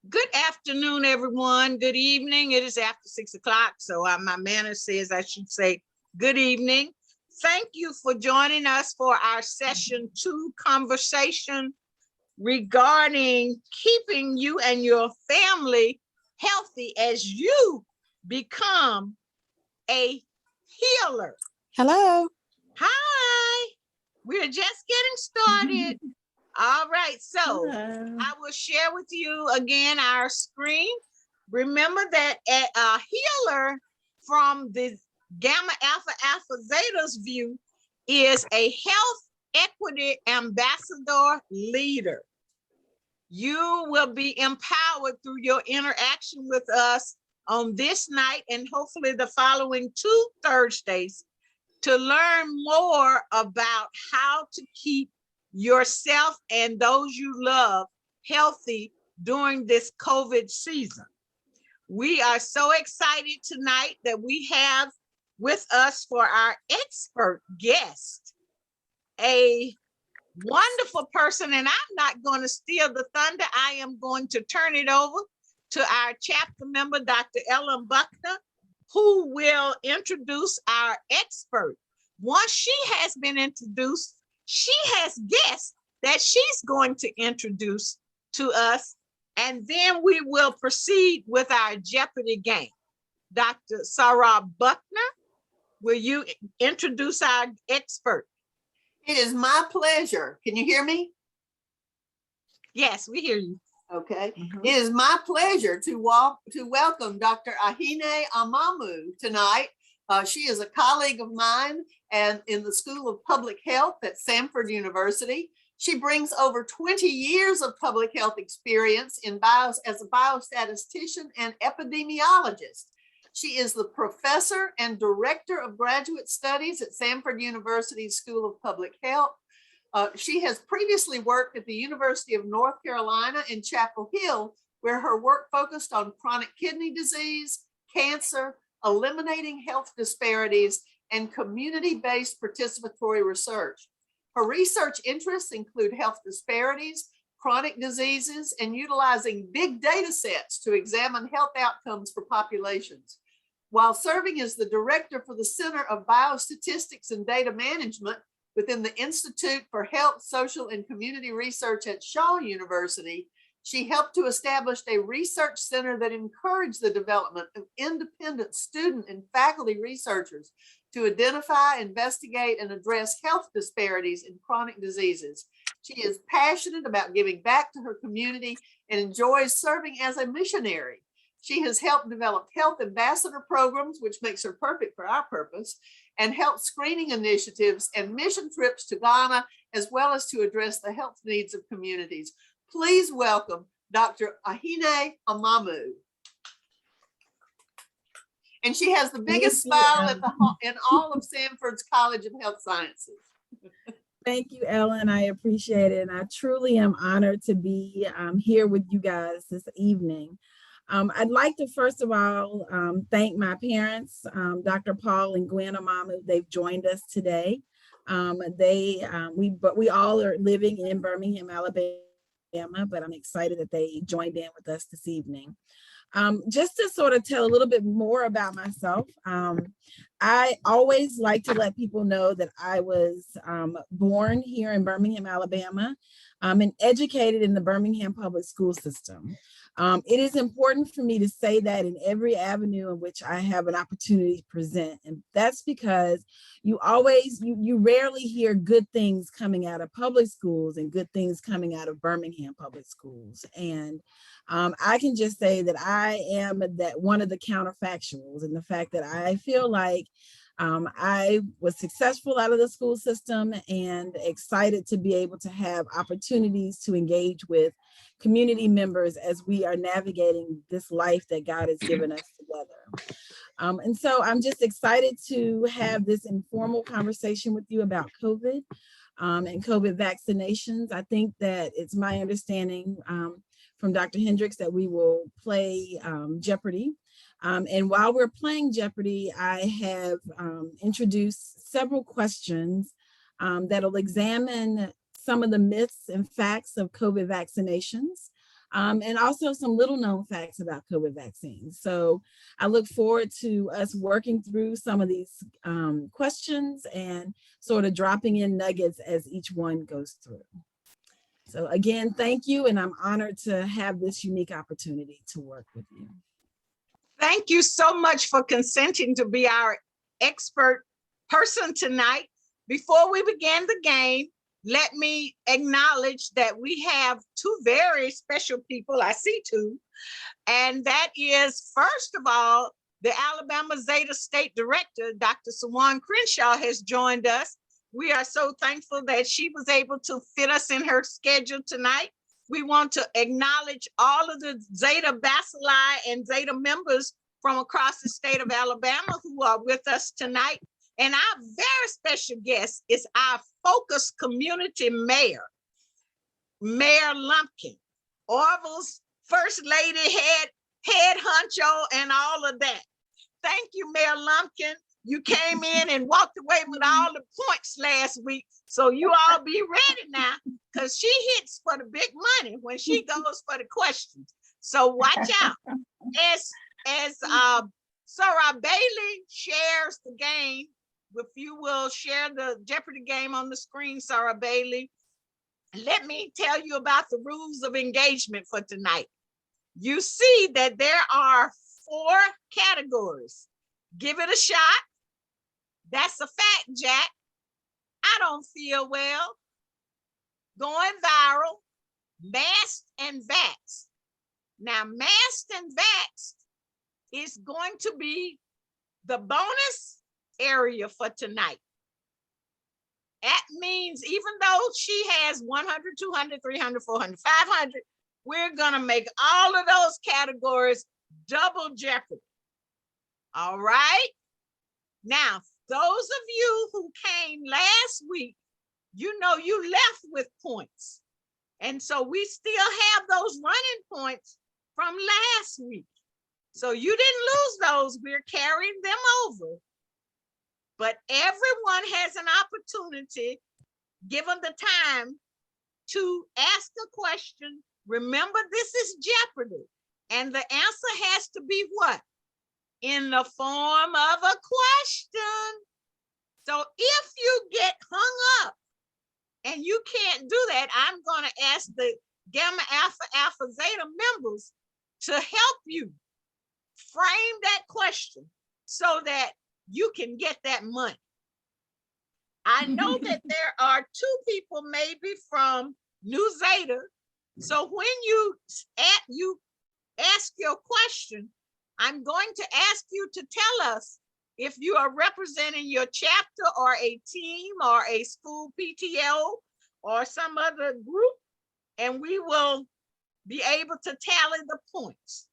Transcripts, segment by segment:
Good afternoon, everyone. Good evening. It is after 6 o'clock, so my manner says I should say good evening. Thank you for joining us for our session 2 conversation regarding keeping you and your family healthy as you become a healer. Hello. Hi, we're just getting started. All right, so Hello. I will share with you again our screen. Remember that a healer from the Gamma Alpha Alpha Zeta's view is a health equity ambassador leader. You will be empowered through your interaction with us on this night and hopefully the following 2 Thursdays to learn more about how to keep yourself and those you love healthy during this COVID season. We are so excited tonight that we have with us for our expert guest, a wonderful person, and I'm not going to steal the thunder. I am going to turn it over to our chapter member, Dr. Ellen Buckner, who will introduce our expert. Once she has been introduced, she has guests that she's going to introduce to us, and then we will proceed with our Jeopardy game. Dr. Sarah Buckner, will you introduce our expert? It is my pleasure. Can you hear me? Yes, we hear you. Okay. It is my pleasure to welcome Dr. Ahine Amamu tonight. She is a colleague of mine and in the School of Public Health at Samford University. She brings over 20 years of public health experience as a biostatistician and epidemiologist. She is the professor and director of graduate studies at Samford University's School of Public Health. She has previously worked at the University of North Carolina in Chapel Hill, where her work focused on chronic kidney disease, cancer, eliminating health disparities, and community-based participatory research. Her research interests include health disparities, chronic diseases, and utilizing big data sets to examine health outcomes for populations. While serving as the director for the Center of Biostatistics and Data Management within the Institute for Health, Social, and Community Research at Shaw University, she helped to establish a research center that encouraged the development of independent student and faculty researchers to identify, investigate, and address health disparities in chronic diseases. She is passionate about giving back to her community and enjoys serving as a missionary. She has helped develop health ambassador programs, which makes her perfect for our purpose, and health screening initiatives and mission trips to Ghana, as well as to address the health needs of communities. Please welcome Dr. Ahine Amamu. And she has the biggest smile in all of Samford's College of Health Sciences. Thank you, Ellen. I appreciate it. And I truly am honored to be here with you guys this evening. I'd like to first of all thank my parents, Dr. Paul and Gwen Amamu. They've joined us today. We all are living in Birmingham, Alabama, but I'm excited that they joined in with us this evening. Just to sort of tell a little bit more about myself, I always like to let people know that I was born here in Birmingham, Alabama, and educated in the Birmingham public school system. It is important for me to say that in every avenue in which I have an opportunity to present. And that's because you rarely hear good things coming out of public schools and good things coming out of Birmingham public schools. And I can just say that I am one of the counterfactuals, and the fact that I feel like I was successful out of the school system and excited to be able to have opportunities to engage with community members as we are navigating this life that God has given us together. And so I'm just excited to have this informal conversation with you about COVID and COVID vaccinations. I think that it's my understanding from Dr. Hendricks that we will play Jeopardy. And while we're playing Jeopardy, I have introduced several questions that'll examine some of the myths and facts of COVID vaccinations. and also some little known facts about COVID vaccines. So I look forward to us working through some of these questions and sort of dropping in nuggets as each one goes through. So again, thank you, and I'm honored to have this unique opportunity to work with you. Thank you so much for consenting to be our expert person tonight. Before we begin the game, let me acknowledge that we have two very special people. I see two. And that is, first of all, the Alabama Zeta State Director, Dr. Sawan Crenshaw, has joined us. We are so thankful that she was able to fit us in her schedule tonight. We want to acknowledge all of the Zeta Bacilli and Zeta members from across the state of Alabama who are with us tonight. And our very special guest is our Focus Community Mayor, Mayor Lumpkin, Orville's First Lady, head honcho, and all of that. Thank you, Mayor Lumpkin. You came in and walked away with all the points last week. So you all be ready now, because she hits for the big money when she goes for the questions. So watch out. As Sarah Bailey shares the game, if you will share the Jeopardy game on the screen, Sarah Bailey, let me tell you about the rules of engagement for tonight. You see that there are 4 categories. Give it a shot. That's a fact, Jack. I don't feel well. Going viral. Masked and vaxxed. Now, masked and vaxxed is going to be the bonus area for tonight. That means even though she has 100, 200, 300, 400, 500, we're gonna make all of those categories double jeopardy. All right? Now, those of you who came last week, you know you left with points. And so we still have those running points from last week. So you didn't lose those, we're carrying them over. But everyone has an opportunity, given the time, to ask a question. Remember, this is Jeopardy. And the answer has to be what? In the form of a question. So if you get hung up and you can't do that, I'm going to ask the Gamma Alpha Alpha Zeta members to help you frame that question so that you can get that money. I know that there are 2 people maybe from New Zeta. So when you ask your question, I'm going to ask you to tell us if you are representing your chapter or a team or a school PTO or some other group, and we will be able to tally the points.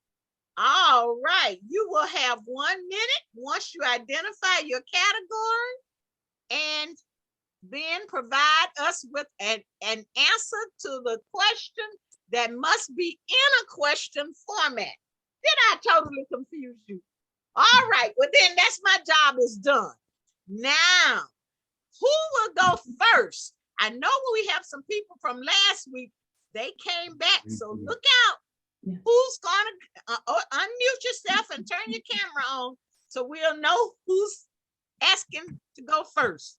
All right, you will have 1 minute once you identify your category and then provide us with an answer to the question that must be in a question format. Did I totally confuse you? All right, well then that's my job is done. Now, who will go first? I know we have some people from last week, they came back, so look out. Yeah. Who's gonna unmute yourself and turn your camera on so we'll know who's asking to go first.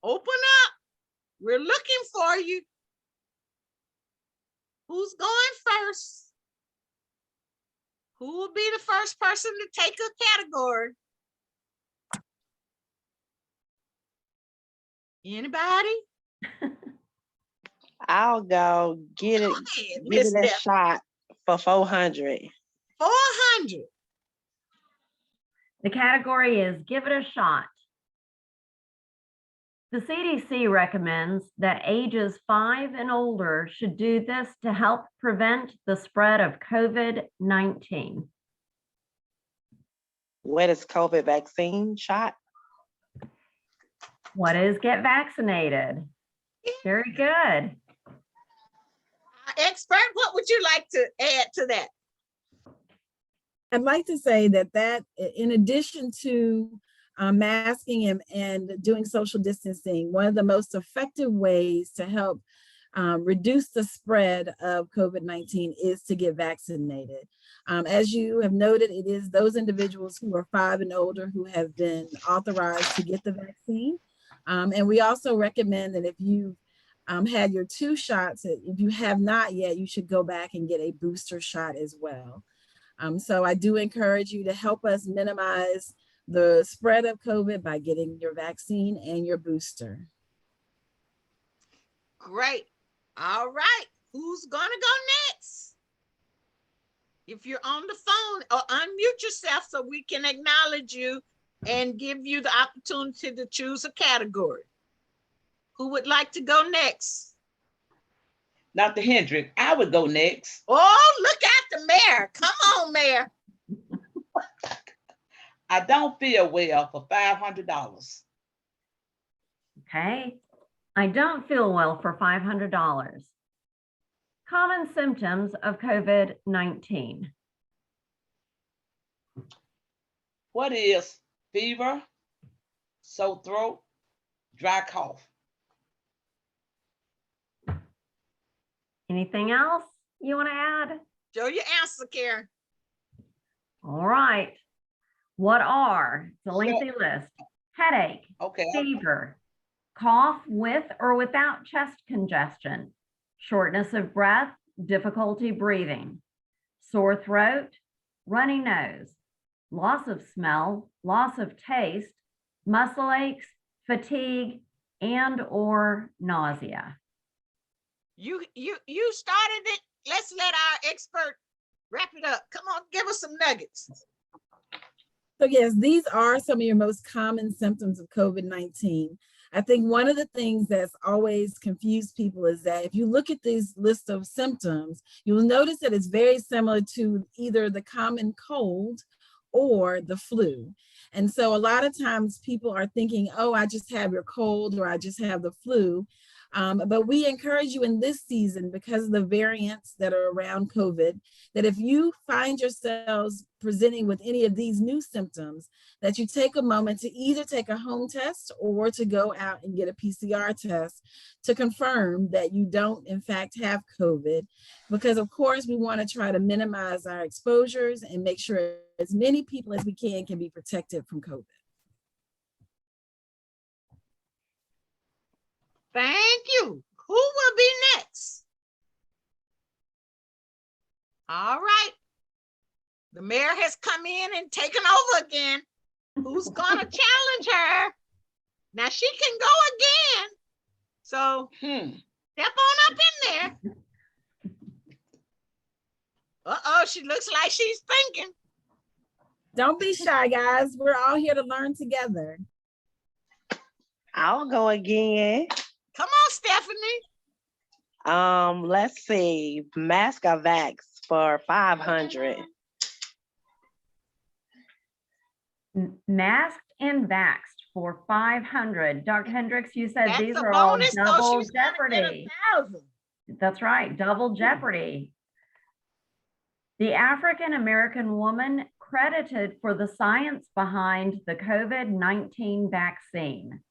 Open up. We're looking for you. Who's going first? Who will be the first person to take a category? Anybody? I'll go get it. Give it a shot for 400. 400. The category is give it a shot. The CDC recommends that ages 5 and older should do this to help prevent the spread of COVID-19. What is COVID vaccine shot? What is get vaccinated? Very good. Expert, what would you like to add to that? I'd like to say that in addition to masking and doing social distancing, one of the most effective ways to help reduce the spread of COVID-19 is to get vaccinated. As you have noted, it is those individuals who are 5 and older who have been authorized to get the vaccine. And we also recommend that if you had your 2 shots, if you have not yet, you should go back and get a booster shot as well. So I do encourage you to help us minimize the spread of COVID by getting your vaccine and your booster. Great. All right. Who's gonna go next? If you're on the phone, or unmute yourself so we can acknowledge you and give you the opportunity to choose a category. Who would like to go next? Dr. Hendrick, I would go next. Oh, look at the mayor. Come on, mayor. I don't feel well for $500. Okay. I don't feel well for $500. Common symptoms of COVID-19. What is fever, sore throat, dry cough? Anything else you want to add? Show your answer, Karen. All right. What are, it's a lengthy list, headache, Okay. fever, cough with or without chest congestion, shortness of breath, difficulty breathing, sore throat, runny nose, loss of smell, loss of taste, muscle aches, fatigue, and or nausea. You started it. Let's let our expert wrap it up. Come on, give us some nuggets. So yes, these are some of your most common symptoms of COVID-19. I think one of the things that's always confused people is that if you look at this list of symptoms, you'll notice that it's very similar to either the common cold or the flu. And so a lot of times people are thinking, oh, I just have your cold or I just have the flu. But we encourage you in this season, because of the variants that are around COVID, that if you find yourselves presenting with any of these new symptoms, that you take a moment to either take a home test or to go out and get a PCR test to confirm that you don't in fact have COVID. Because of course, we want to try to minimize our exposures and make sure as many people as we can be protected from COVID. Thank you. Who will be next? All right. The mayor has come in and taken over again. Who's gonna challenge her? Now she can go again. So step on up in there. Uh-oh, she looks like she's thinking. Don't be shy, guys. We're all here to learn together. I'll go again. Come on, Stephanie. Let's see, mask or vax for 500. Masked and vaxxed for 500. Dr. Hendricks, you said That's these a are all bonus, though. double She's gonna get jeopardy. 1,000. That's right, double jeopardy. The African-American woman credited for the science behind the COVID-19 vaccine.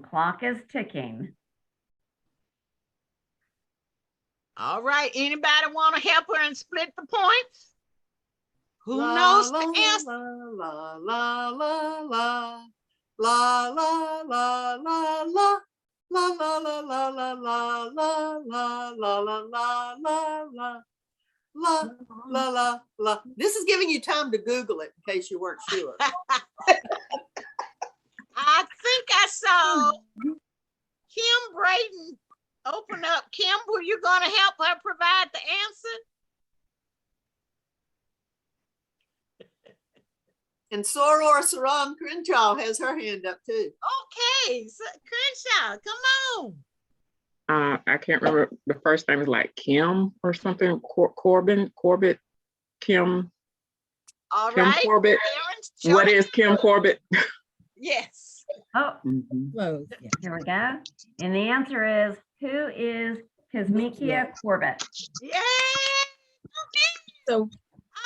Clock is ticking. All right, anybody want to help her and split the points? Who knows the answer? La la la la la la la la la. La la la la la la la la la la la la la la la la. This is giving you time to Google it in case you weren't sure. I think I saw Kim Braden open up. Kim, were you going to help her provide the answer? And Soror Saram Crenshaw has her hand up too. Okay, so Crenshaw, come on. I can't remember the first name is like Kim or something. Corbett, Kim. All Kim right. Corbett. Aaron, What is Kim Corbett? Yes. Oh, Close. here we go. And the answer is, who is Kizzmekia Corbett? Yay. So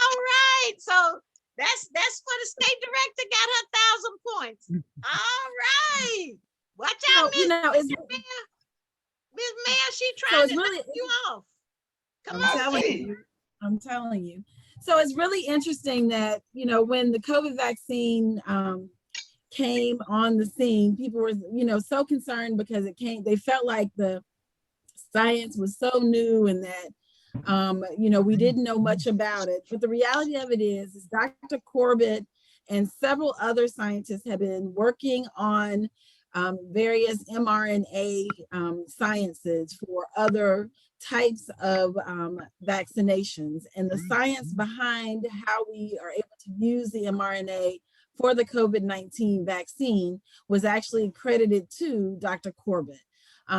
All right. So That's for the state director got her 1,000 points. All right. Watch out, You know, it's Miss Mayor, she so trying it's to really knock you off. Come I'm on, telling Queen. you. I'm telling you. So it's really interesting that, you know, when the COVID vaccine came on the scene, people were, you know, so concerned because they felt like the science was so new and that, you know, we didn't know much about it. But the reality of it is Dr. Corbett and several other scientists have been working on various mRNA sciences for other types of vaccinations, and the science behind how we are able to use the mRNA for the COVID-19 vaccine was actually credited to Dr. Corbett.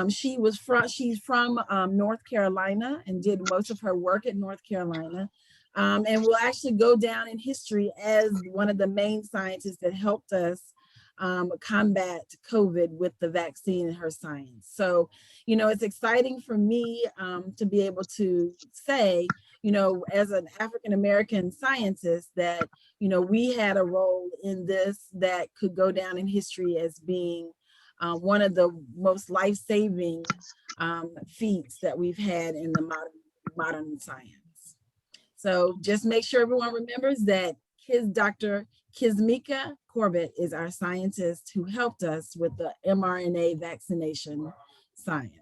She's from North Carolina and did most of her work at North Carolina, and will actually go down in history as one of the main scientists that helped us combat COVID with the vaccine and her science. So, you know, it's exciting for me to be able to say, you know, as an African-American scientist that, you know, we had a role in this that could go down in history as being one of the most life-saving feats that we've had in the modern science. So just make sure everyone remembers that Dr. Kizzmekia Corbett is our scientist who helped us with the mRNA vaccination science.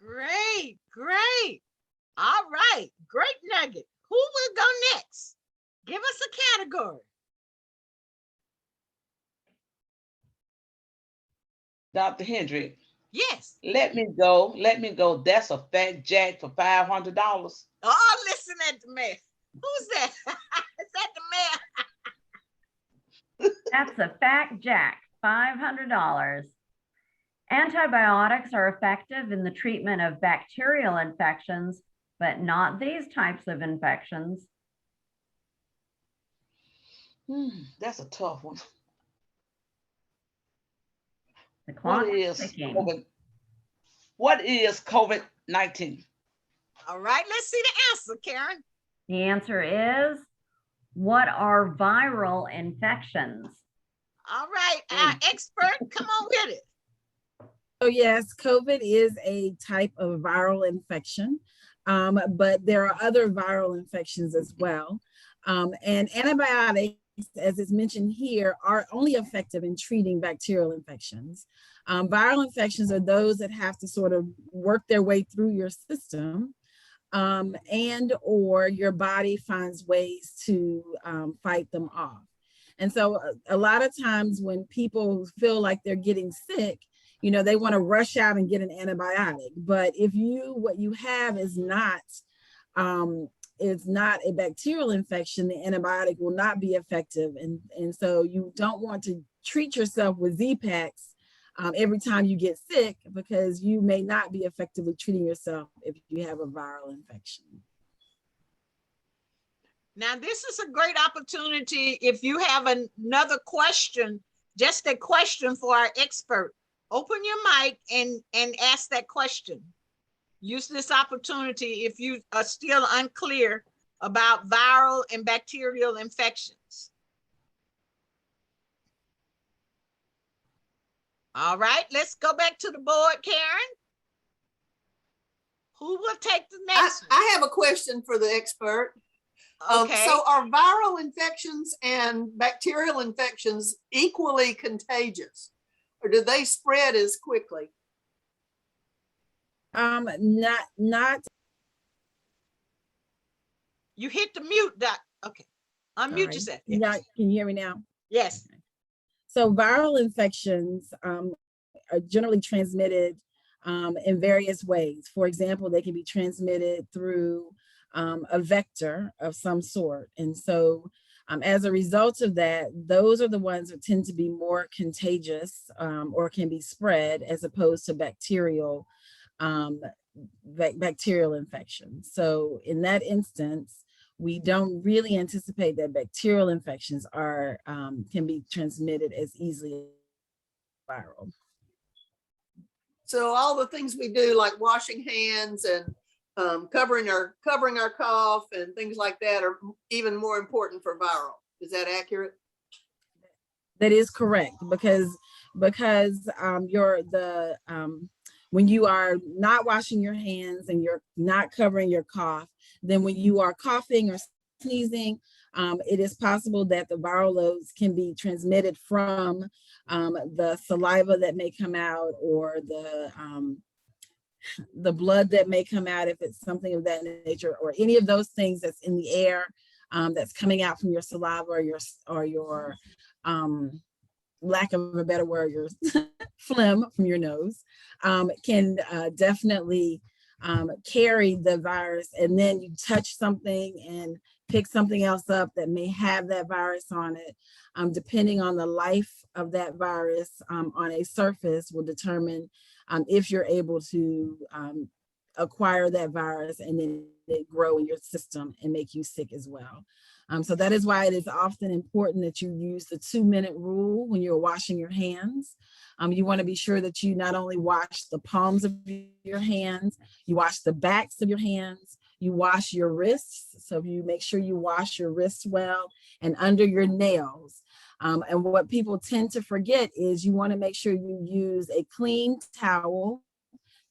Great, great. All right, great nugget. Who will go next? Give us a category. Dr. Hendrick, Yes. let me go. That's a fat jack for $500. Oh, listen at the mayor. Who's that? Is that the mayor? That's a fact, Jack, $500. Antibiotics are effective in the treatment of bacterial infections, but not these types of infections. That's a tough one. The clock What is is ticking. COVID? What is COVID-19? All right, let's see the answer, Karen. The answer is, what are viral infections? All right, our expert, come on with it. So yes, COVID is a type of viral infection, but there are other viral infections as well. And antibiotics, as is mentioned here, are only effective in treating bacterial infections. Viral infections are those that have to sort of work their way through your system, and or your body finds ways to fight them off. And so a lot of times when people feel like they're getting sick, you know, they want to rush out and get an antibiotic. But if what you have is not a bacterial infection, the antibiotic will not be effective. And so you don't want to treat yourself with Z-Paks every time you get sick, because you may not be effectively treating yourself if you have a viral infection. Now, this is a great opportunity. If you have another question, just a question for our expert, open your mic and ask that question. Use this opportunity if you are still unclear about viral and bacterial infections. All right, let's go back to the board, Karen. Who will take the next one? I have a question for the expert. Okay. So are viral infections and bacterial infections equally contagious, or do they spread as quickly? Not. You hit the mute, Doc. Okay. Unmute yourself. Yes. Can you hear me now? Yes. So viral infections are generally transmitted in various ways. For example, they can be transmitted through a vector of some sort. And so as a result of that, those are the ones that tend to be more contagious or can be spread, as opposed to bacterial infections. So in that instance, we don't really anticipate that bacterial infections can be transmitted as easily as viral. So all the things we do, like washing hands and covering our cough and things like that are even more important for viral. Is that accurate? That is correct, because when you are not washing your hands and you're not covering your cough, then when you are coughing or sneezing, it is possible that the viral loads can be transmitted from the saliva that may come out, or the blood that may come out if it's something of that nature, or any of those things that's in the air that's coming out from your saliva or your lack of a better word, your phlegm from your nose, can definitely carry the virus. And then you touch something and pick something else up that may have that virus on it. Depending on the life of that virus on a surface will determine if you're able to acquire that virus and then it grow in your system and make you sick as well. So that is why it is often important that you use the 2-minute rule when you're washing your hands. You want to be sure that you not only wash the palms of your hands, you wash the backs of your hands, you wash your wrists. So you make sure you wash your wrists well and under your nails. And what people tend to forget is you want to make sure you use a clean towel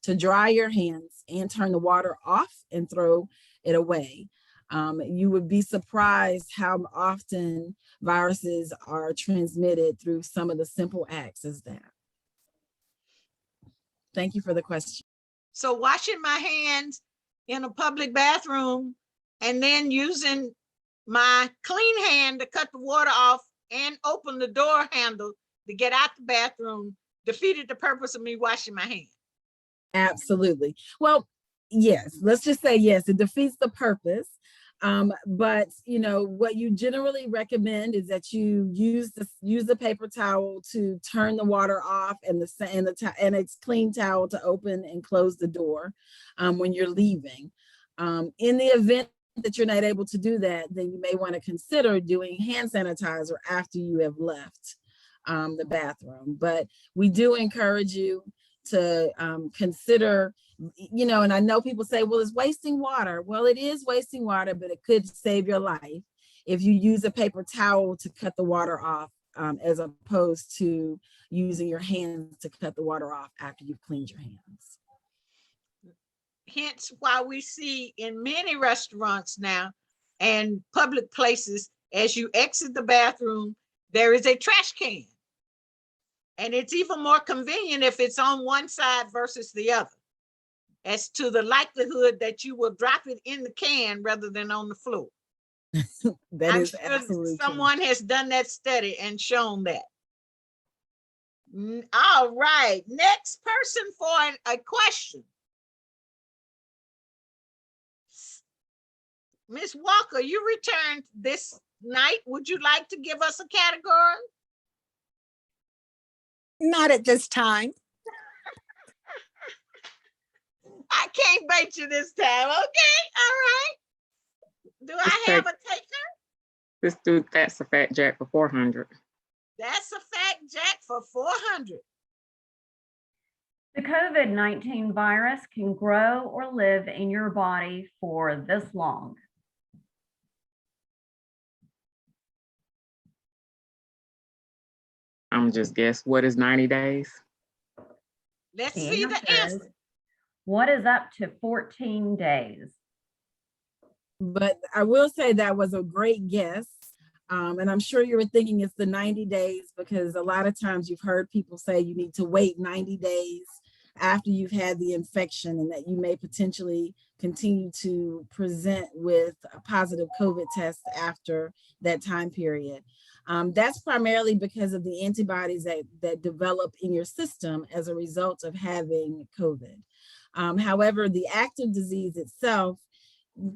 to dry your hands and turn the water off and throw it away. You would be surprised how often viruses are transmitted through some of the simple acts as that. Thank you for the question. So washing my hands in a public bathroom and then using my clean hand to cut the water off and open the door handle to get out the bathroom defeated the purpose of me washing my hands. Absolutely. Well, yes, let's just say yes, it defeats the purpose. But you know what you generally recommend is that you use the paper towel to turn the water off, and it's clean towel to open and close the door when you're leaving. In the event that you're not able to do that, then you may want to consider doing hand sanitizer after you have left the bathroom. But we do encourage you to consider, you know, and I know people say, well, it's wasting water. Well, it is wasting water, but it could save your life if you use a paper towel to cut the water off, as opposed to using your hands to cut the water off after you've cleaned your hands. Hence why we see in many restaurants now and public places, as you exit the bathroom, there is a trash can. And it's even more convenient if it's on one side versus the other, as to the likelihood that you will drop it in the can rather than on the floor. That I'm is sure absolutely someone has done that study and shown that. All right, next person for a question. Ms. Walker, you returned this night. Would you like to give us a category? Not at this time. I can't bait you this time. Okay, all right. Do I have a taker? Let's do That's a Fact Jack for 400. That's a Fact Jack for 400. The COVID-19 virus can grow or live in your body for this long. I'm just guess, what is 90 days? Let's see the answer. What is up to 14 days? But I will say that was a great guess. And I'm sure you were thinking it's the 90 days, because a lot of times you've heard people say you need to wait 90 days after you've had the infection, and that you may potentially continue to present with a positive COVID test after that time period. That's primarily because of the antibodies that develop in your system as a result of having COVID. However, the active disease itself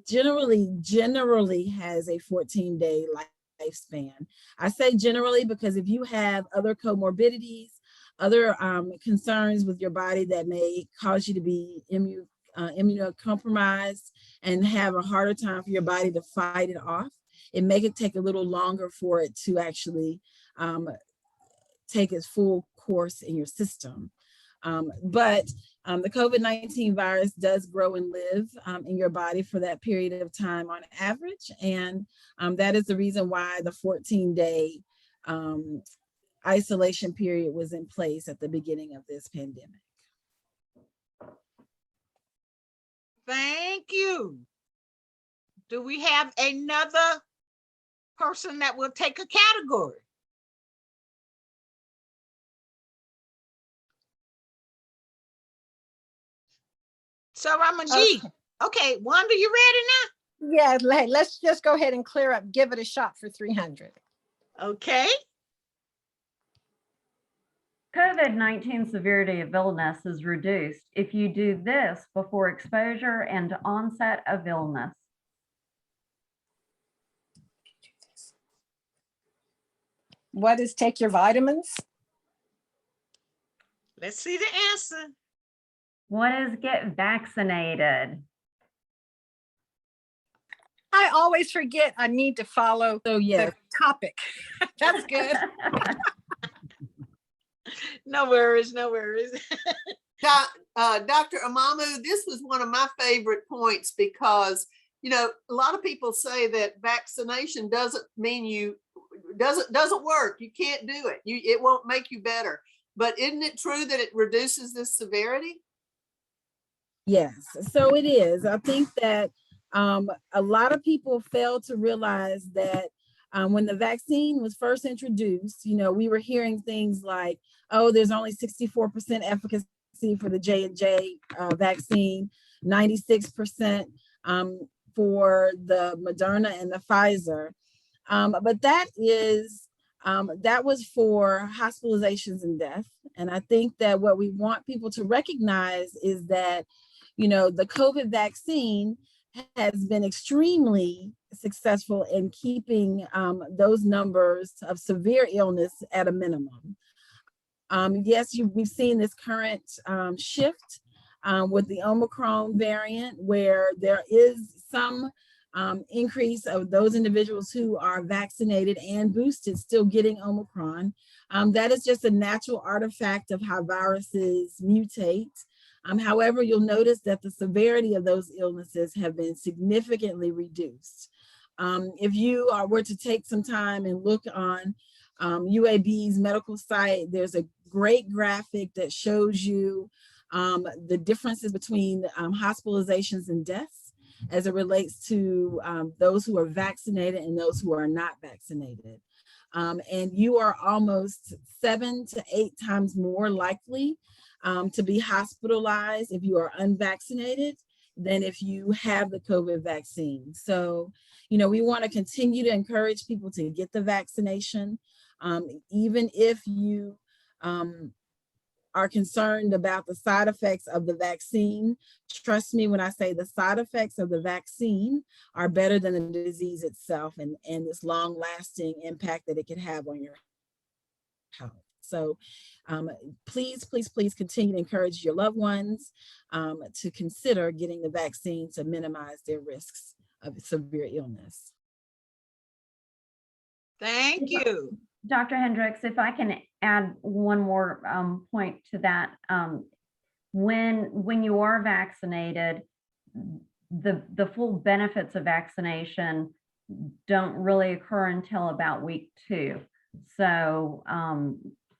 generally has a 14-day lifespan. I say generally because if you have other comorbidities, other concerns with your body that may cause you to be immunocompromised and have a harder time for your body to fight it off, it may take a little longer for it to actually take its full course in your system. But the COVID-19 virus does grow and live in your body for that period of time on average. And that is the reason why the 14-day isolation period was in place at the beginning of this pandemic. Thank you. Do we have another person that will take a category? Sarah Manjeet. Okay, Wanda, you ready now? Yeah, let's just go ahead and clear up, give it a shot for 300. Okay. COVID-19 severity of illness is reduced if you do this before exposure and onset of illness. What is take your vitamins? Let's see the answer. What is get vaccinated? I always forget I need to follow So yes, the topic. That's good. No worries, no worries. Dr. Amamu, this was one of my favorite points because, you know, a lot of people say that vaccination doesn't mean doesn't work. You can't do it. It won't make you better. But isn't it true that it reduces this severity? yes. So it is. I think that a lot of people fail to realize that when the vaccine was first introduced, you know, we were hearing things like, oh, there's only 64% efficacy for the J&J vaccine, 96% for the Moderna and the Pfizer. But that was for hospitalizations and death. And I think that what we want people to recognize is that, you know, the COVID vaccine has been extremely successful in keeping those numbers of severe illness at a minimum. Yes, we've seen this current shift with the Omicron variant, where there is some increase of those individuals who are vaccinated and boosted still getting Omicron. That is just a natural artifact of how viruses mutate. However, you'll notice that the severity of those illnesses have been significantly reduced. If you were to take some time and look on UAB's medical site, there's a great graphic that shows you the differences between hospitalizations and deaths as it relates to those who are vaccinated and those who are not vaccinated. And you are almost 7 to 8 times more likely to be hospitalized if you are unvaccinated than if you have the COVID vaccine. So, you know, we want to continue to encourage people to get the vaccination, even if you are concerned about the side effects of the vaccine. Trust me when I say the side effects of the vaccine are better than the disease itself and this long-lasting impact that it can have on your health. So please, please, please continue to encourage your loved ones to consider getting the vaccine to minimize their risks of severe illness. Thank you. Dr. Hendricks, if I can add one more point to that. When you are vaccinated, the full benefits of vaccination don't really occur until about week 2. So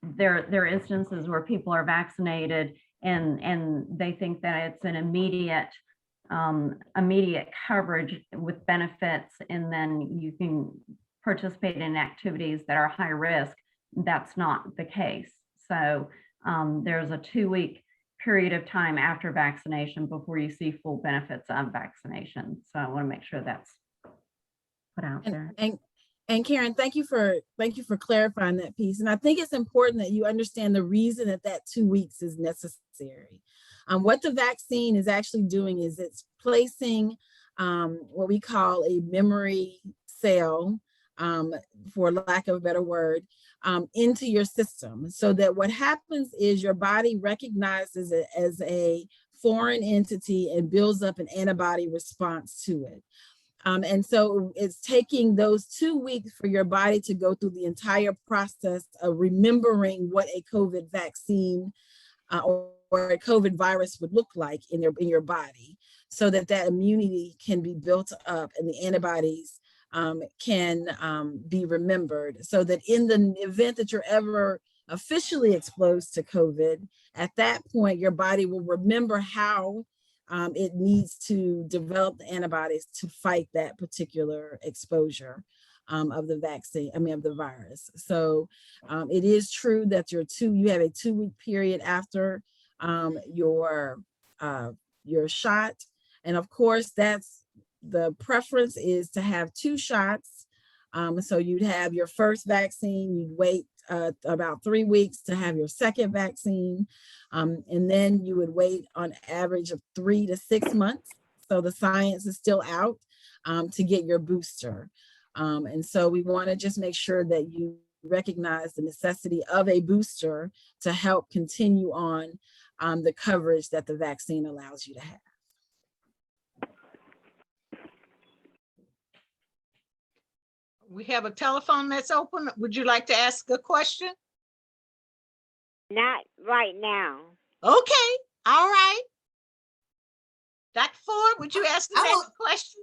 there are instances where people are vaccinated and they think that it's an immediate coverage with benefits, and then you can participate in activities that are high risk. That's not the case. So there's a 2-week period of time after vaccination before you see full benefits of vaccination. So I want to make sure that's put out there. And Karen, thank you for clarifying that piece. And I think it's important that you understand the reason that 2 weeks is necessary. What the vaccine is actually doing is it's placing what we call a memory cell, for lack of a better word, into your system, so that what happens is your body recognizes it as a foreign entity and builds up an antibody response to it. And so it's taking those 2 weeks for your body to go through the entire process of remembering what a COVID vaccine or a COVID virus would look like in your body, so that immunity can be built up and the antibodies can be remembered, so that in the event that you're ever officially exposed to COVID, at that point, your body will remember how it needs to develop the antibodies to fight that particular exposure of the vaccine, of the virus. So it is true that you have a 2-week period after your shot. And of course, that's the preference is to have 2 shots. So you'd have your first vaccine, you'd wait about 3 weeks to have your second vaccine. And then you would wait on average of 3 to 6 months. So the science is still out to get your booster. And so we want to just make sure that you recognize the necessity of a booster to help continue on the coverage that the vaccine allows you to have. We have a telephone that's open. Would you like to ask a question? Not right now. Okay, all right. Dr. Ford, would you ask the next question?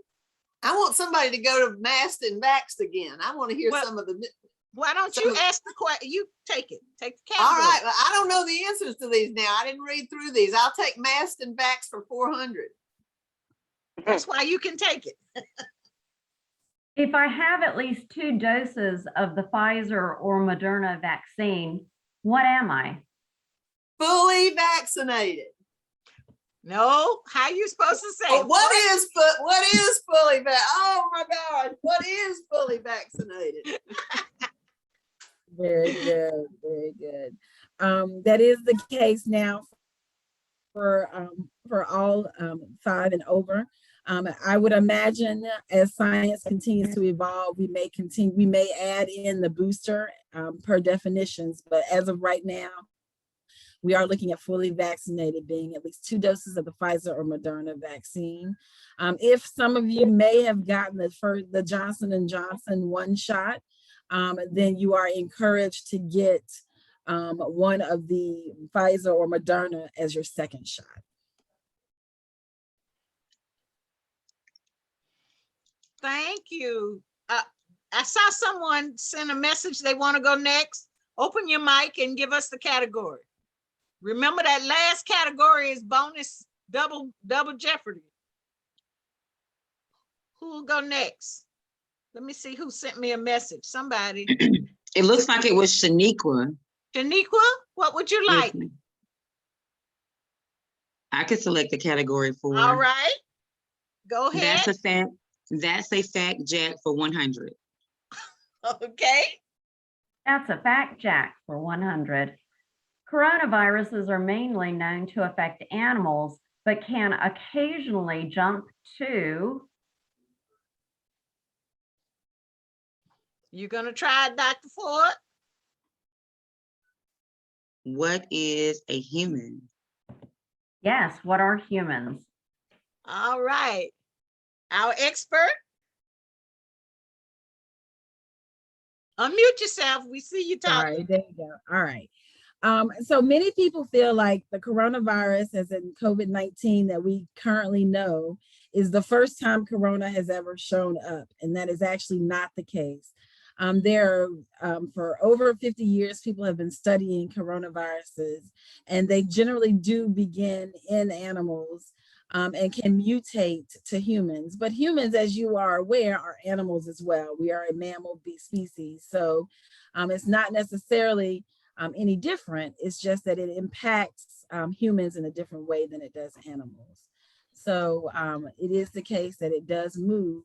I want somebody to go to Masked and Vaxxed again. I want to hear some of the. Why don't you ask the question? You take it. Take the category. All right. Well, I don't know the answers to these now. I didn't read through these. I'll take Masked and Vaxxed for 400. That's why you can take it. If I have at least 2 doses of the Pfizer or Moderna vaccine, what am I? Fully vaccinated. No, how you supposed to say? Oh, what is fully vaccinated? Oh my God, what is fully vaccinated? Very good, very good. That is the case now for all 5 and over. I would imagine as science continues to evolve, we may add in the booster per definitions, but as of right now, we are looking at fully vaccinated being at least 2 doses of the Pfizer or Moderna vaccine. If some of you may have gotten the Johnson & Johnson 1 shot, then you are encouraged to get one of the Pfizer or Moderna as your second shot. Thank you. I saw someone send a message they want to go next. Open your mic and give us the category. Remember that last category is bonus double jeopardy. Who will go next? Let me see who sent me a message. Somebody. It looks like it was Shaniqua. Shaniqua, what would you like? I could select the category 4. All right. Go ahead. That's a fact, Jack, for 100. Okay. That's a fact, Jack, for 100. Coronaviruses are mainly known to affect animals, but can occasionally jump to. You're going to try it, Dr. Ford? What is a human? Yes, what are humans? All right. Our expert. Unmute yourself. We see you talking. All right, there you go. All right. So many people feel like the coronavirus, as in COVID-19 that we currently know, is the first time corona has ever shown up, and that is actually not the case. For over 50 years, people have been studying coronaviruses, and they generally do begin in animals and can mutate to humans. But humans, as you are aware, are animals as well. We are a mammal species. So it's not necessarily any different. It's just that it impacts humans in a different way than it does animals. So it is the case that it does move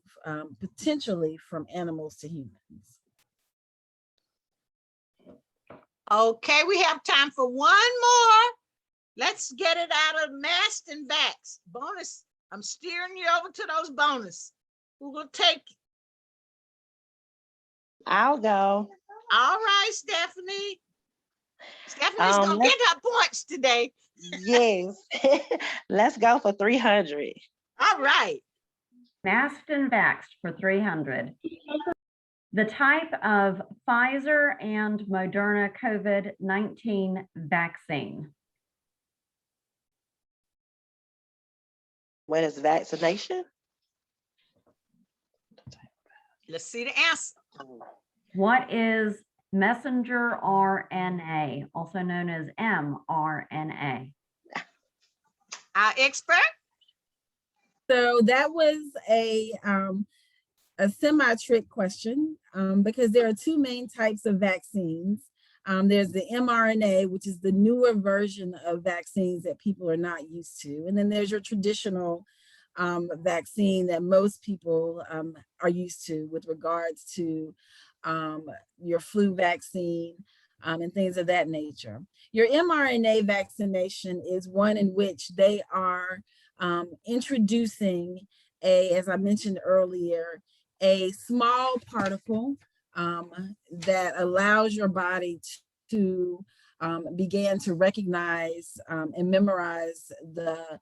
potentially from animals to humans. Okay, we have time for one more. Let's get it out of Masked and Vaxxed. Bonus. I'm steering you over to those bonus. Who will take it? I'll go. All right, Stephanie. Stephanie's gonna get her points today. Yes. Let's go for 300. All right. Masked and Vaxxed for 300. The type of Pfizer and Moderna COVID-19 vaccine. When is vaccination? Let's see the answer. What is messenger RNA, also known as mRNA? Our expert? So that was a semi-trick question because there are two main types of vaccines. There's the mRNA, which is the newer version of vaccines that people are not used to. And then there's your traditional vaccine that most people are used to with regards to your flu vaccine and things of that nature. Your mRNA vaccination is one in which they are introducing as I mentioned earlier, a small particle that allows your body to begin to recognize and memorize the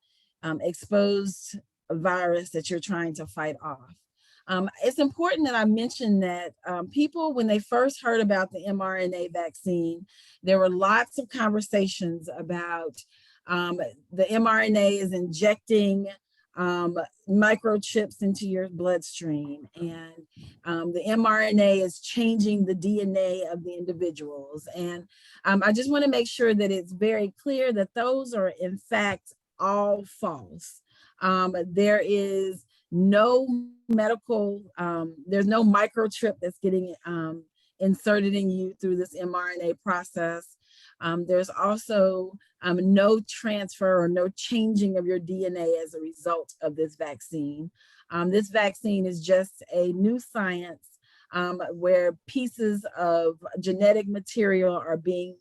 exposed virus that you're trying to fight off. It's important that I mention that people, when they first heard about the mRNA vaccine, there were lots of conversations about the mRNA is injecting microchips into your bloodstream, and the mRNA is changing the DNA of the individuals. And I just want to make sure that it's very clear that those are in fact all false. There is no medical, there's no microchip that's getting inserted in you through this mRNA process. There's also no transfer or no changing of your DNA as a result of this vaccine. This vaccine is just a new science where pieces of genetic material are being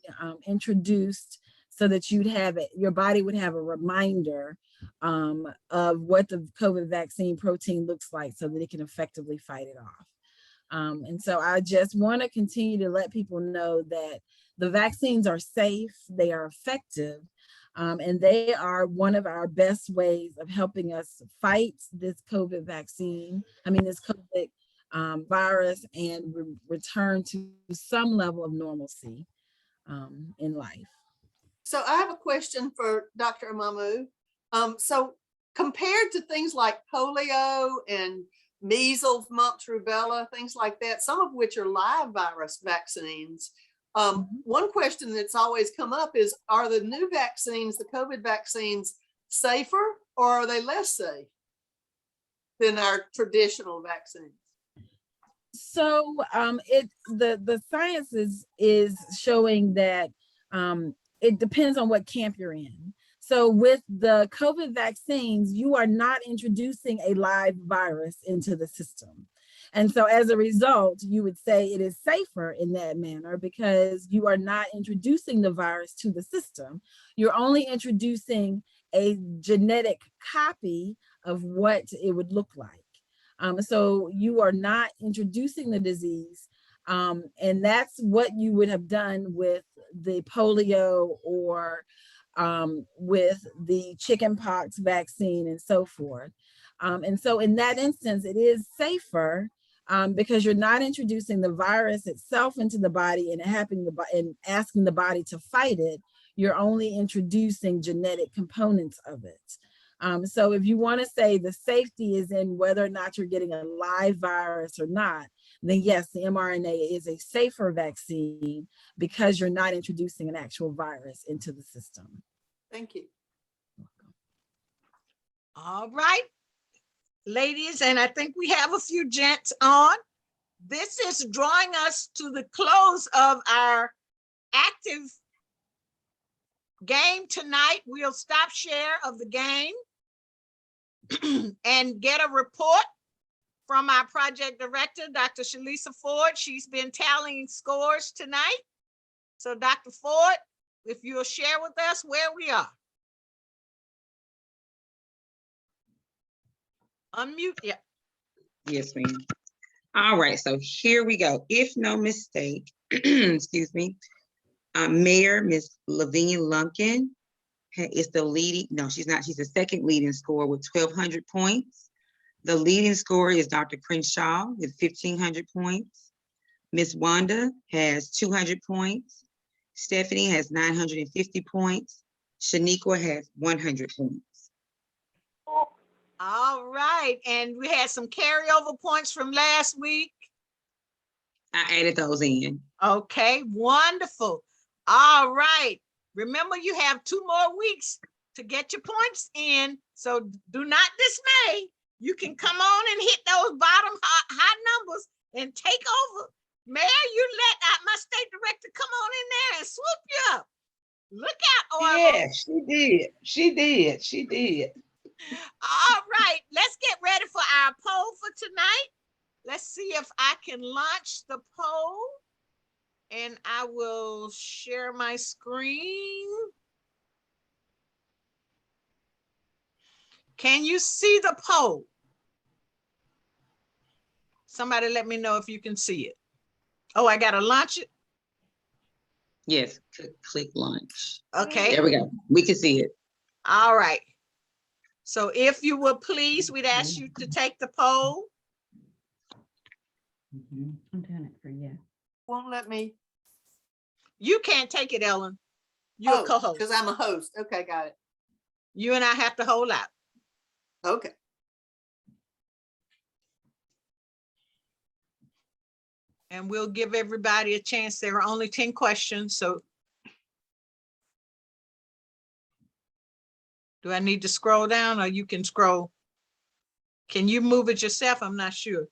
introduced so that your body would have a reminder of what the COVID vaccine protein looks like so that it can effectively fight it off. And so I just want to continue to let people know that the vaccines are safe, they are effective, and they are one of our best ways of helping us fight this COVID this COVID virus and return to some level of normalcy in life. So I have a question for Dr. Amamu. So compared to things like polio and measles, mumps, rubella, things like that, some of which are live virus vaccines, one question that's always come up is, are the new vaccines, the COVID vaccines, safer or are they less safe than our traditional vaccines? So the science is showing that it depends on what camp you're in. So with the COVID vaccines, you are not introducing a live virus into the system. And so as a result, you would say it is safer in that manner because you are not introducing the virus to the system. You're only introducing a genetic copy of what it would look like. So you are not introducing the disease. And that's what you would have done with the polio or with the chickenpox vaccine and so forth. And so in that instance, it is safer because you're not introducing the virus itself into the body and asking the body to fight it. You're only introducing genetic components of it. So if you want to say the safety is in whether or not you're getting a live virus or not, then yes, the mRNA is a safer vaccine because you're not introducing an actual virus into the system. Thank you. All right, ladies, and I think we have a few gents on. This is drawing us to the close of our active game tonight. We'll stop share of the game and get a report from our project director, Dr. Shalisa Ford. She's been tallying scores tonight. So Dr. Ford, if you'll share with us where we are. Unmute, yeah. Yes, ma'am. All right, so here we go. If no mistake, excuse me, Mayor Miss Lavinia Lumpkin is the leading, no, she's not, she's the second leading scorer with 1,200 points. The leading scorer is Dr. Crenshaw with 1,500 points. Miss Wanda has 200 points. Stephanie has 950 points. Shaniqua has 100 points. All right, and we had some carryover points from last week. I added those in. Okay, wonderful. All right. Remember, you have 2 more weeks to get your points in, so do not dismay. You can come on and hit those bottom high numbers and take over. Mayor, you let my state director come on in there and swoop you up. Look out, Orville. Yeah, she did. She did. She did. All right, let's get ready for our poll for tonight. Let's see if I can launch the poll, and I will share my screen. Can you see the poll? Somebody let me know if you can see it. Oh, I gotta launch it? Yes, click launch. Okay. There we go. We can see it. All right. So if you would please, we'd ask you to take the poll. I'm doing it for you. Won't let me. You can't take it, Ellen. You're a co-host. Because I'm a host. Okay, got it. You and I have to hold out. Okay. And we'll give everybody a chance. There are only 10 questions, so. Do I need to scroll down, or you can scroll? Can you move it yourself? I'm not sure.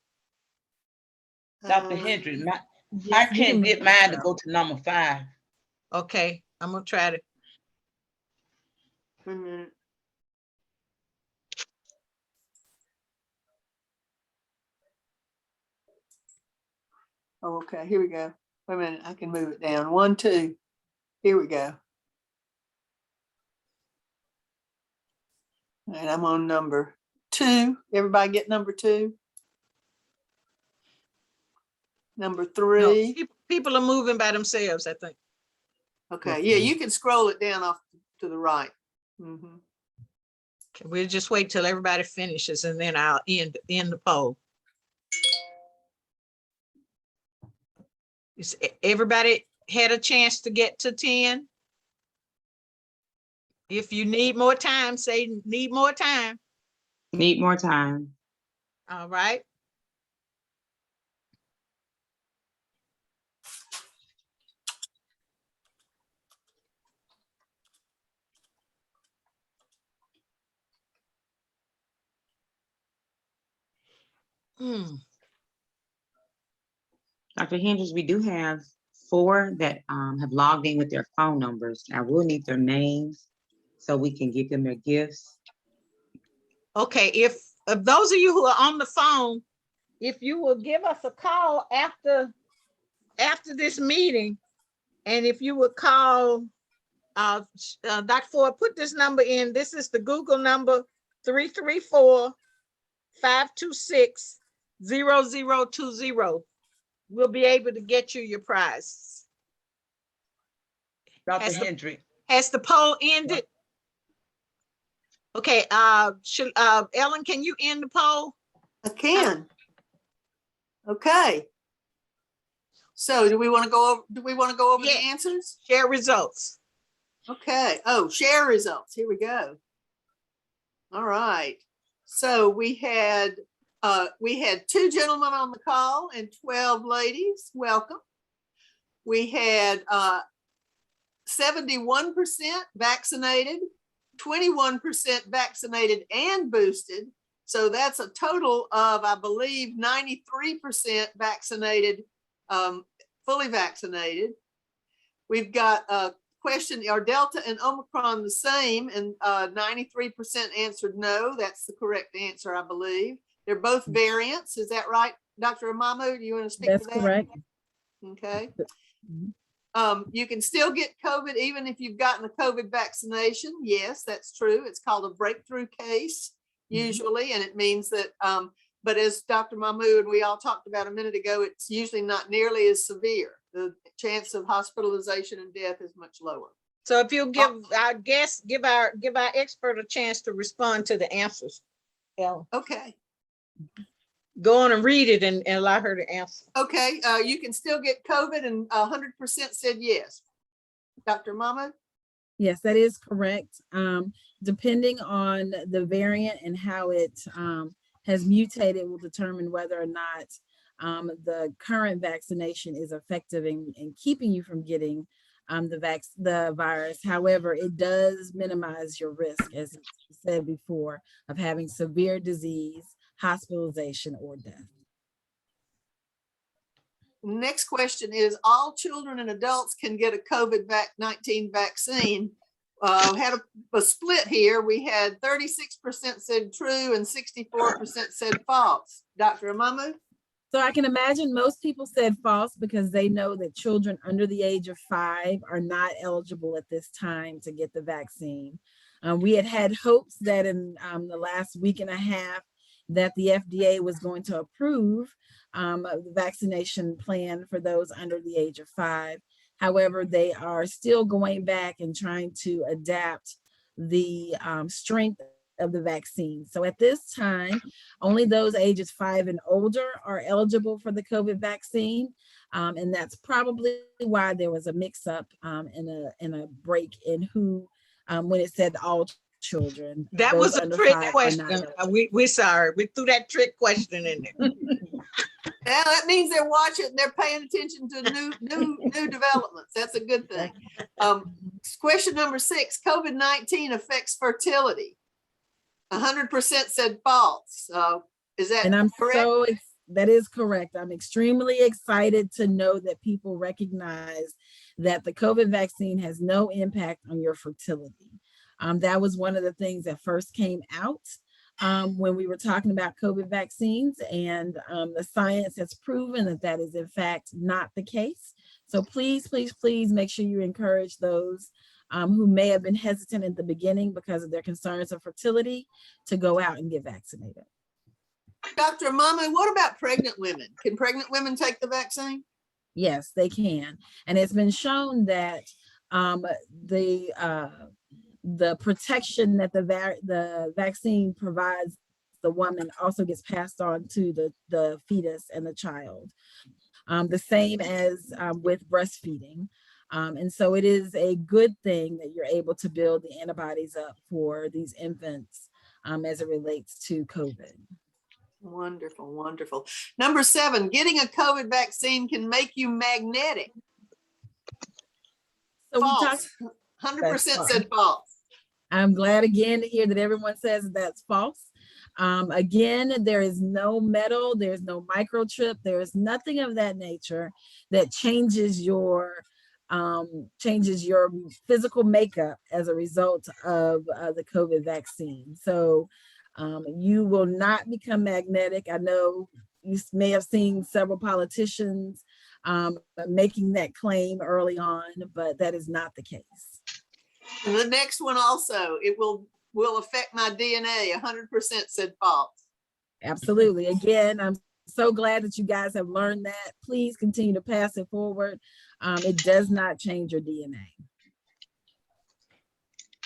Dr. Hendrick, I Yes, you can't get move mine to yourself. go to number 5. Okay, I'm gonna try to. 1 minute. Oh, okay, here we go. Wait a minute, I can move it down. 1, 2. Here we go. And I'm on number 2. Everybody get number 2? Number No, 3. people are moving by themselves, I think. Okay, yeah, you can scroll it down off to the right. Mhm. Okay, we'll just wait till everybody finishes, and then I'll end the poll. Is everybody had a chance to get to 10? If you need more time, say need more time. Need more time. All right. Dr. Hendricks, we do have 4 that have logged in with their phone numbers. I will need their names so we can give them their gifts. Okay, if those of you who are on the phone, if you will give us a call after this meeting, and if you would call Dr. Ford, put this number in. This is the Google number, 334-526-0020. We'll be able to get you your prize. Dr. Hendrick. Has the poll ended? Okay, Ellen, can you end the poll? I can. Okay. So do we want to go over Yeah. the answers? Share results. Okay. Oh, share results. Here we go. All right. So we had 2 gentlemen on the call and 12 ladies. Welcome. We had 71% vaccinated, 21% vaccinated and boosted. So that's a total of, I believe, 93% vaccinated, fully vaccinated. We've got a question, are Delta and Omicron the same? And 93% answered no. That's the correct answer, I believe. They're both variants. Is that right, Dr. Amamu? Do you want to speak That's to that? correct. Okay. You can still get COVID even if you've gotten the COVID vaccination. Yes, that's true. It's called a breakthrough case usually, and it means that, but as Dr. Mahmood and we all talked about a minute ago, it's usually not nearly as severe. The chance of hospitalization and death is much lower. So if you'll give our guest, give our expert a chance to respond to the answers, Ellen. Okay. Go on and read it and allow her to answer. Okay, you can still get COVID and 100% said yes. Dr. Mahmood? Yes, that is correct. Depending on the variant and how it has mutated will determine whether or not the current vaccination is effective in keeping you from getting the virus. However, it does minimize your risk, as you said before, of having severe disease, hospitalization, or death. Next question is, all children and adults can get a COVID-19 vaccine. Had a split here. We had 36% said true and 64% said false. Dr. Amamu? So I can imagine most people said false because they know that children under the age of 5 are not eligible at this time to get the vaccine. We had hopes that in the last week and a half that the FDA was going to approve the vaccination plan for those under the age of 5. However, they are still going back and trying to adapt the strength of the vaccine. So at this time, only those ages 5 and older are eligible for the COVID vaccine. And that's probably why there was a mix-up and a break in who, when it said all children. That was a trick question. We're sorry. We threw that trick question in there. Yeah, that means they're watching, they're paying attention to new developments. That's a good thing. Question number 6, COVID-19 affects fertility. 100% said false. Is that correct? That is correct. I'm extremely excited to know that people recognize that the COVID vaccine has no impact on your fertility. That was one of the things that first came out when we were talking about COVID vaccines, and the science has proven that that is in fact not the case. So please, please, please make sure you encourage those who may have been hesitant at the beginning because of their concerns of fertility to go out and get vaccinated. Dr. Amamu, what about pregnant women? Can pregnant women take the vaccine? Yes, they can. And it's been shown that the protection that the vaccine provides the woman also gets passed on to the fetus and the child. The same as with breastfeeding. And so it is a good thing that you're able to build the antibodies up for these infants as it relates to COVID. Wonderful, wonderful. Number 7, getting a COVID vaccine can make you magnetic. So false. 100% said false. I'm glad again to hear that everyone says that's false. Again, there is no metal, there's no microchip, there is nothing of that nature that changes your physical makeup as a result of the COVID vaccine. So you will not become magnetic. I know you may have seen several politicians making that claim early on, but that is not the case. And the next one also, it will affect my DNA. 100% said false. Absolutely. Again, I'm so glad that you guys have learned that. Please continue to pass it forward. It does not change your DNA.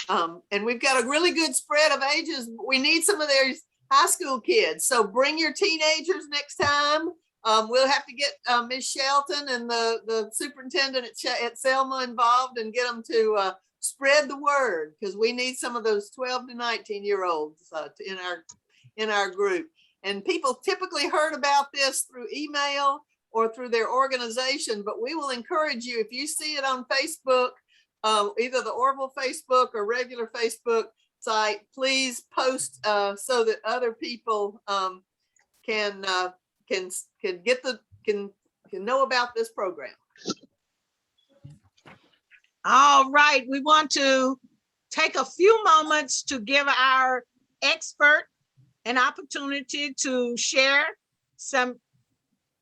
And we've got a really good spread of ages. We need some of their high school kids. So bring your teenagers next time. We'll have to get Ms. Shelton and the superintendent at Selma involved and get them to spread the word, because we need some of those 12 to 19-year-olds in our group. And people typically heard about this through email or through their organization, but we will encourage you, if you see it on Facebook, either the Orville Facebook or regular Facebook site, please post so that other people can know about this program. All right, we want to take a few moments to give our expert an opportunity to share some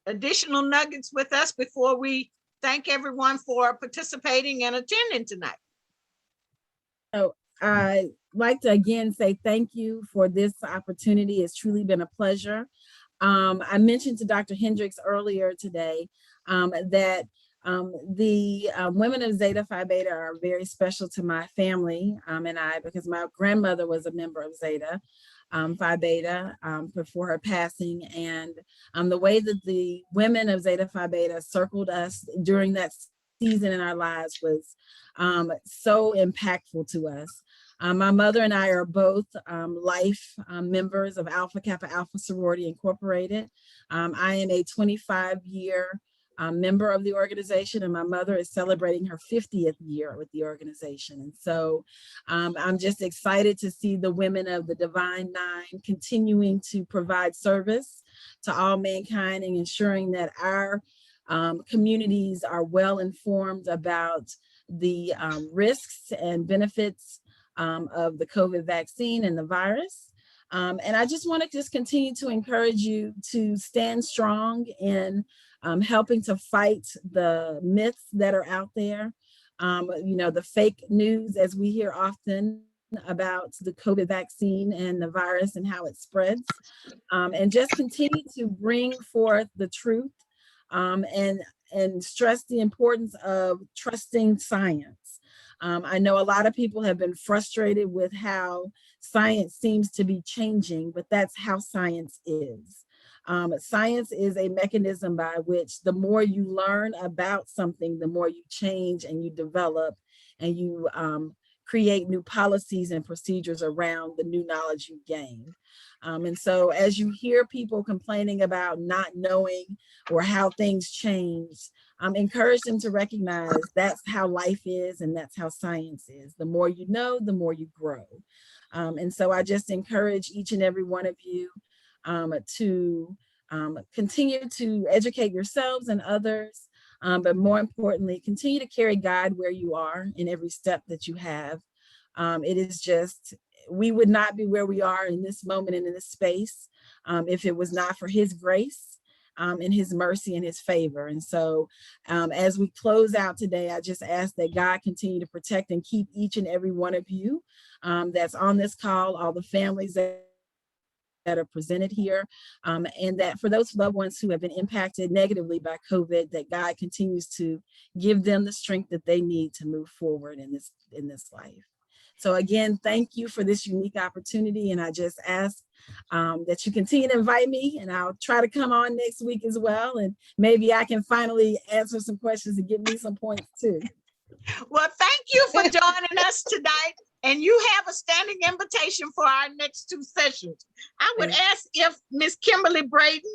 additional nuggets with us before we thank everyone for participating and attending tonight. So I'd like to again say thank you for this opportunity. It's truly been a pleasure. I mentioned to Dr. Hendricks earlier today that the women of Zeta Phi Beta are very special to my family and I, because my grandmother was a member of Zeta Phi Beta before her passing. And the way that the women of Zeta Phi Beta circled us during that season in our lives was so impactful to us. My mother and I are both life members of Alpha Kappa Alpha Sorority Incorporated. I am a 25-year member of the organization, and my mother is celebrating her 50th year with the organization. And so I'm just excited to see the women of the Divine Nine continuing to provide service to all mankind and ensuring that our communities are well informed about the risks and benefits of the COVID vaccine and the virus. And I just want to continue to encourage you to stand strong in helping to fight the myths that are out there. The fake news, as we hear often about the COVID vaccine and the virus and how it spreads, and just continue to bring forth the truth and stress the importance of trusting science. I know a lot of people have been frustrated with how science seems to be changing, but that's how science is. Science is a mechanism by which the more you learn about something, the more you change and you develop and you create new policies and procedures around the new knowledge you gain. And so as you hear people complaining about not knowing or how things change, encourage them to recognize that's how life is and that's how science is. The more you know, the more you grow. And so I just encourage each and every one of you to continue to educate yourselves and others, but more importantly, continue to carry God where you are in every step that you have. It is just, we would not be where we are in this moment and in this space if it was not for His grace and His mercy and His favor. And so as we close out today, I just ask that God continue to protect and keep each and every one of you that's on this call, all the families that are presented here, and that for those loved ones who have been impacted negatively by COVID, that God continues to give them the strength that they need to move forward in this life. So again, thank you for this unique opportunity. And I just ask that you continue to invite me, and I'll try to come on next week as well. And maybe I can finally answer some questions and give me some points too. Well, thank you for joining us tonight. And you have a standing invitation for our next two sessions. I would ask if Ms. Kimberly Braden,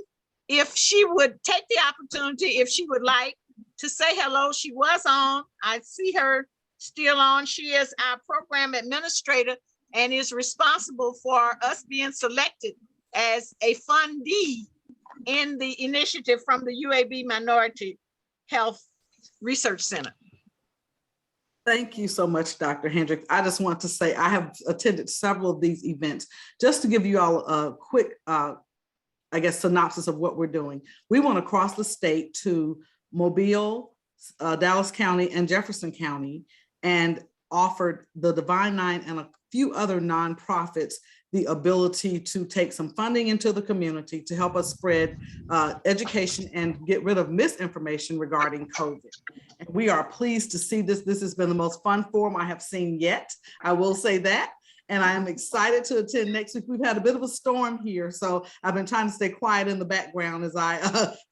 if she would take the opportunity, if she would like to say hello. She was on, I see her still on. She is our program administrator and is responsible for us being selected as a fundee in the initiative from the UAB Minority Health Research Center. Thank you so much, Dr. Hendricks. I just want to say I have attended several of these events. Just to give you all a quick, synopsis of what we're doing. We went across the state to Mobile, Dallas County, and Jefferson County, and offered the Divine Nine and a few other nonprofits the ability to take some funding into the community to help us spread education and get rid of misinformation regarding COVID. And we are pleased to see this. This has been the most fun forum I have seen yet. I will say that. And I am excited to attend next week. We've had a bit of a storm here, so I've been trying to stay quiet in the background as I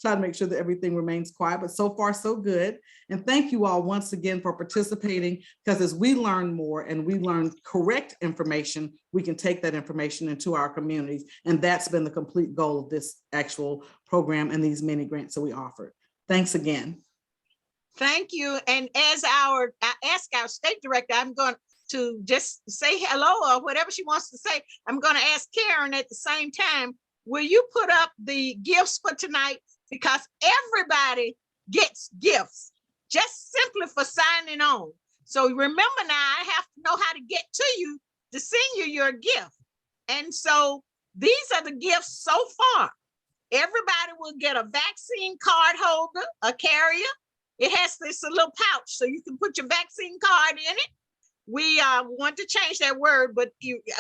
try to make sure that everything remains quiet, but so far so good. And thank you all once again for participating, because as we learn more and we learn correct information, we can take that information into our communities. And that's been the complete goal of this actual program and these many grants that we offered. Thanks again. Thank you. And as I ask our state director, I'm going to just say hello or whatever she wants to say. I'm going to ask Karen at the same time, will you put up the gifts for tonight? Because everybody gets gifts just simply for signing on. So remember now, I have to know how to get to you to send you your gift. And so these are the gifts so far. Everybody will get a vaccine card holder, a carrier. It has this little pouch so you can put your vaccine card in it. We want to change that word, but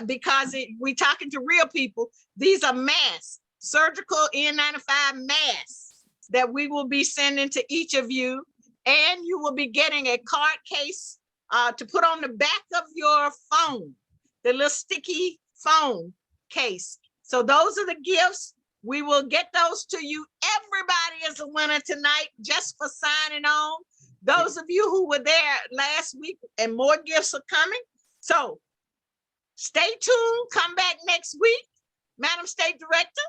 because we're talking to real people, these are masks, surgical N95 masks that we will be sending to each of you. And you will be getting a card case to put on the back of your phone, the little sticky phone case. So those are the gifts. We will get those to you. Everybody is a winner tonight just for signing on. those of you who were there last week, and more gifts are coming. So stay tuned, come back next week. Madam State Director.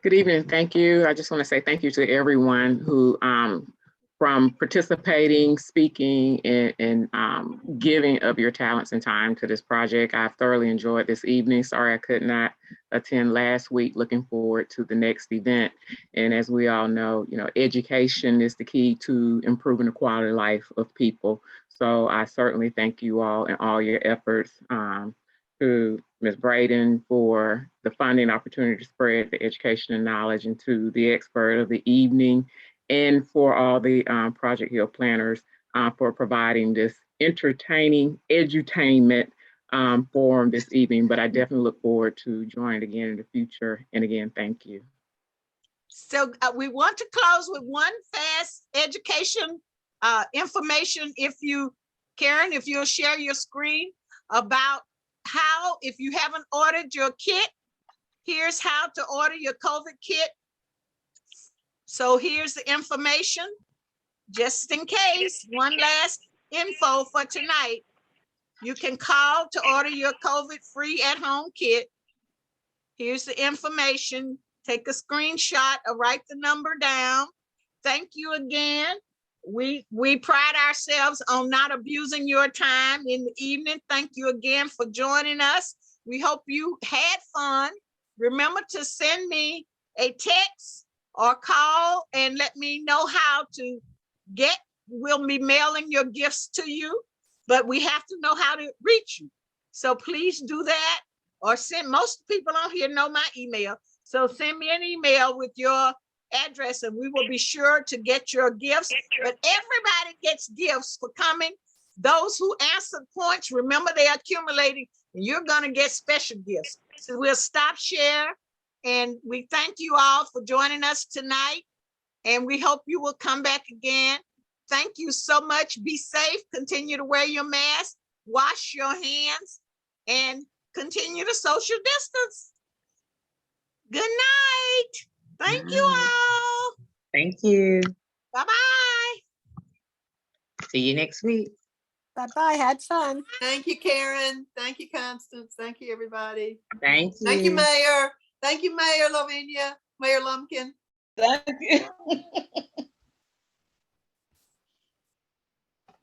Good evening. Thank you. I just want to say thank you to everyone who, from participating, speaking, and giving of your talents and time to this project. I've thoroughly enjoyed this evening. Sorry I could not attend last week. Looking forward to the next event. And as we all know, education is the key to improving the quality of life of people. So I certainly thank you all and all your efforts. To Ms. Braden for the funding opportunity to spread the education and knowledge, and to the expert of the evening, and for all the Project Heal planners for providing this entertaining edutainment forum this evening. But I definitely look forward to joining again in the future. And again, thank you. So we want to close with one fast education information. Karen, if you'll share your screen about how, if you haven't ordered your kit, here's how to order your COVID kit. So here's the information, just in case. One last info for tonight. You can call to order your COVID-free at-home kit. Here's the information. Take a screenshot or write the number down. Thank you again. We pride ourselves on not abusing your time in the evening. Thank you again for joining us. We hope you had fun. Remember to send me a text or call and let me know how to get. We'll be mailing your gifts to you, but we have to know how to reach you. So please do that, or send. Most people on here know my email. So send me an email with your address and we will be sure to get your gifts. But everybody gets gifts for coming. Those who answer points, remember they're accumulating, and you're going to get special gifts. So we'll stop share, and we thank you all for joining us tonight, and we hope you will come back again. Thank you so much. Be safe. Continue to wear your mask, wash your hands, and continue to social distance. Good night. Thank you all. Thank you. Bye-bye. See you next week. Bye-bye, had fun. Thank you, Karen. Thank you, Constance. Thank you, everybody. Thank you. Thank you, Mayor. Thank you, Mayor Lavinia, Mayor Lumpkin. Thank you.